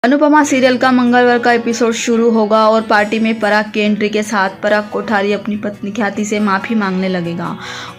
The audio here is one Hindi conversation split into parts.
अनुपमा सीरियल का मंगलवार का एपिसोड शुरू होगा और पार्टी में पराग की एंट्री के साथ पराग कोठारी अपनी पत्नी ख्याति से माफ़ी मांगने लगेगा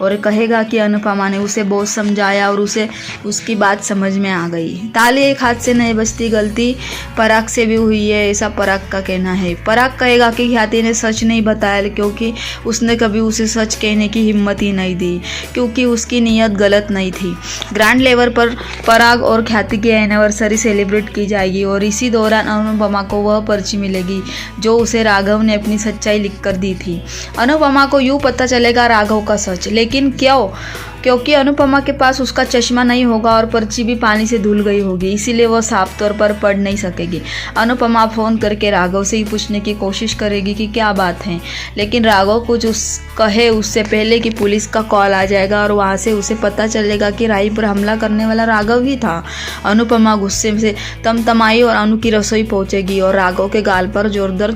और कहेगा कि अनुपमा ने उसे बहुत समझाया और उसे उसकी बात समझ में आ गई। ताली एक हाथ से नहीं बजती, गलती पराग से भी हुई है, ऐसा पराग का कहना है। पराग कहेगा कि ख्याति ने सच नहीं बताया क्योंकि उसने कभी उसे सच कहने की हिम्मत ही नहीं दी, क्योंकि उसकी नीयत गलत नहीं थी। ग्रैंड लेवल पर पराग और ख्याति की एनिवर्सरी सेलिब्रेट की जाएगी और इसी दौरान अनुपमा को वह पर्ची मिलेगी जो उसे राघव ने अपनी सच्चाई लिखकर दी थी। अनुपमा को यूं पता चलेगा राघव का सच, लेकिन क्यों? क्योंकि अनुपमा के पास उसका चश्मा नहीं होगा और पर्ची भी पानी से धुल गई होगी, इसीलिए वह साफ तौर पर पढ़ नहीं सकेगी। अनुपमा फ़ोन करके राघव से ही पूछने की कोशिश करेगी कि क्या बात है, लेकिन राघव कुछ कहे उससे पहले कि पुलिस का कॉल आ जाएगा और वहाँ से उसे पता चलेगा कि राही पर हमला करने वाला राघव ही था। अनुपमा गुस्से से तमतमाई और अनु की रसोई पहुँचेगी और राघव के गाल पर जोरदार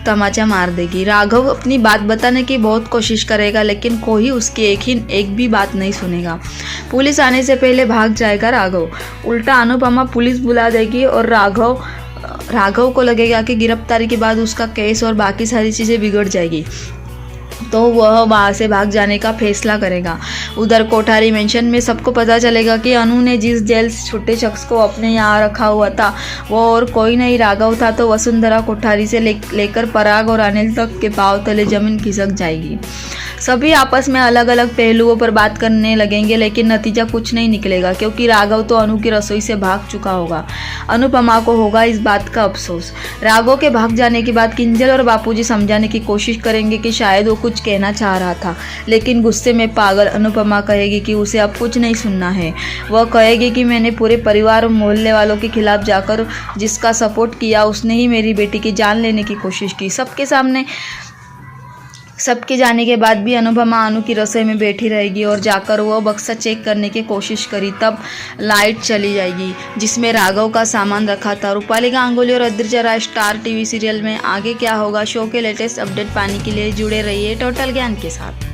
तमाचा मार देगी। राघव अपनी बात बताने की बहुत कोशिश करेगा, लेकिन कोई उसकी एक भी बात नहीं सुनेगा। पुलिस आने से पहले भाग जाएगा राघव। उल्टा अनुपमा पुलिस बुला देगी और राघव को लगेगा कि गिरफ्तारी के बाद उसका केस और बाकी सारी चीज़ें बिगड़ जाएगी, तो वह वहाँ से भाग जाने का फैसला करेगा। उधर कोठारी मेंशन में सबको पता चलेगा कि अनु ने जिस जेल से छोटे शख्स को अपने यहाँ रखा हुआ था वो और कोई नहीं राघव था, तो वसुंधरा कोठारी से लेकर पराग और अनिल तक के पांव तले जमीन खिसक जाएगी। सभी आपस में अलग अलग पहलुओं पर बात करने लगेंगे, लेकिन नतीजा कुछ नहीं निकलेगा क्योंकि राघव तो अनु की रसोई से भाग चुका होगा। अनुपमा को होगा इस बात का अफसोस। राघव के भाग जाने के बाद किंजल और बापूजी समझाने की कोशिश करेंगे कि शायद वो कुछ कहना चाह रहा था, लेकिन गुस्से में पागल अनुपमा कहेगी कि उसे अब कुछ नहीं सुनना है। वह कहेगी कि मैंने पूरे परिवार और मोहल्ले वालों के खिलाफ जाकर जिसका सपोर्ट किया उसने ही मेरी बेटी की जान लेने की कोशिश की। सबके सामने सबके जाने के बाद भी अनुपमा अनु की रसोई में बैठी रहेगी और जाकर वह बक्सा चेक करने की कोशिश करी, तब लाइट चली जाएगी जिसमें राघव का सामान रखा था। रूपाली गांगुली और अद्रिजा राय स्टार टीवी सीरियल में आगे क्या होगा, शो के लेटेस्ट अपडेट पाने के लिए जुड़े रहिए टोटल ज्ञान के साथ।